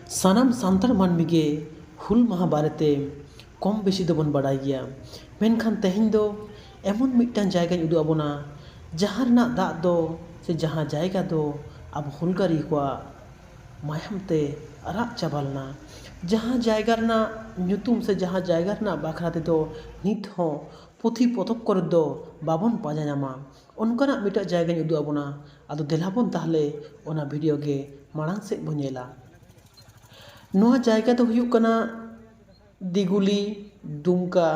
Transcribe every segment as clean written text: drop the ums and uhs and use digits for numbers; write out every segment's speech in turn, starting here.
सानाम सान्तार मानमी गे हुल माहा बारेते कम बेशी दोबन बाडाय गिया मेनखान तेहेñ दो एमन मिदटान जायगाñ उदुग आबोना जहाँ रनाग दाग दो से जहाँ जायगा दो अब हुलगारी कोआग मायाम ते आराग चाबा लेना जहाँ जायगा रनाग ᱧᱩᱛᱩᱢ से जहाँ जायगा रनाग बाखरा तेदो नित हों पुथि पतब करे दो बाबन पाजा ᱧᱟᱢᱟ ओनकानाग मिदटाग जायगाñ उदुग आबोना आदो देलाबोन ताहले ओना भिडियो गे माड़ांग सेद बो ñेला। नोआ जायगा दो हुयुग कना दिगुली दुमका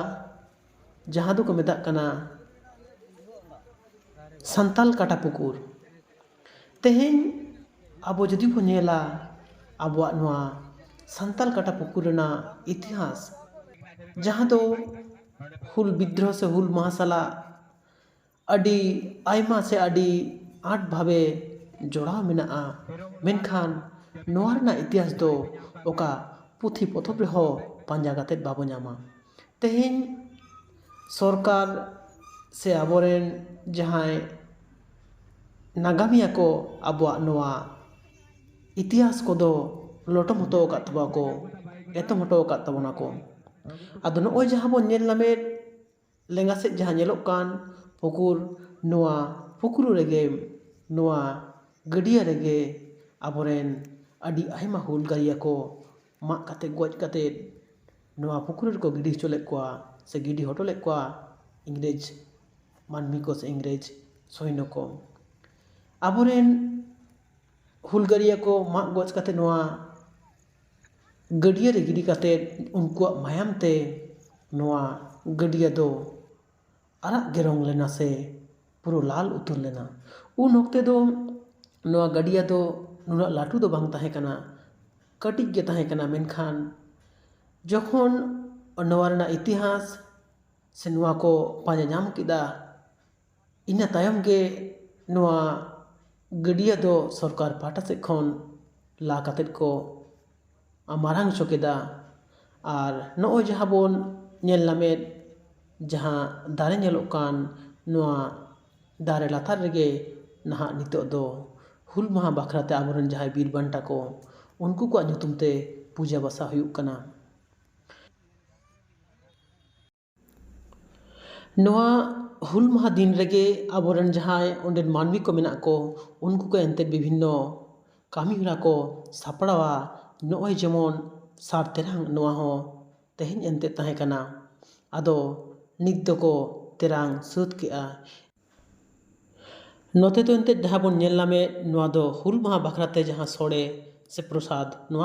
जहाँ दो को मेताग कना सान्ताल काटा पुकुर तेहेñ आबो जदि बो ñेला आबोआग नोआ सान्ताल काटा पुकुर रनाग इतिहास जहाँ दो हुल विद्रोह से हुल माहा सालाग अडी आयमा से अडी आट भावे जोड़ाव मेनागा मेनखान नोआ रनाग इतिहास दो ओका पुथि पतब रेहो पांजा कातेद बाबो ñामा। तेहेñ सरकार से आबोरेन जहाय नागामिया को आबोआग नोआ इतिहास कोदो लोटोम होटो आकाद ताबोआको एतम होटो आकाद ताबोना को आदो नोगोय जहाँ बो ñेल नामेद लेंगा सेद जहाँ ñेलोग कान पुकुर नोआ पुकुर रेगे नोआ गडिया रेगे आबोरेन अडी आयमा हुलगारिया को माग काते गoj काते नोआ पुकुर रेको गिडी हचो लेद कोआ से गिडी हटो लेद कोआ इंग्रेज मानमी को से इंग्रेज सैन्य को आबोरेन हुलगारिया को माग गoj काते नोआ गडिया रे गिडी काते उनकुआग मायाम ते नोआ गडिया दो आराग गे रंग लेना से पुरो लाल उतर लेना उन ओक्ते दो नोआ गडिया दो नुना लाटू दो बांग ताहे कना कटिज गे ताहे कना मेनखान जखन नोआ रनाग इतिहास से नोआ को पांजा ñाम किदा इना तायम गे नोआ गडिया दो सरकार पाहटा सेद खन ला कातेद को मारांग हचो केदा आर नोगोय जहाँ बोन ñेल नामेद जहाँ दारे ñेलोग कान नोआ दारे लातार रेगे नाहाग नितोग दो हुल माहा बाखराते आबोरेन जहाय बीर बांटा को उनको को ñुतुम ते पूजा बसा हुयुग कना। नोआ हुल माहा दिन रेगे आबोरेन जहाय ओंडेन मानमी को मेनाग को उनको को एंतेद विभिन्न कामी हरा को सापड़ावा नोगोय जेमन सार तेरांग नोआ हो तेहेñ एंतेद ताहे कना आदो नित दो तेरांग सात केआ नोते तो एंतेद जहाँ बोन ñेल नामेद नोआ दो हुल माहा बाखराते जहाँ सोड़े से प्रसाद नोआ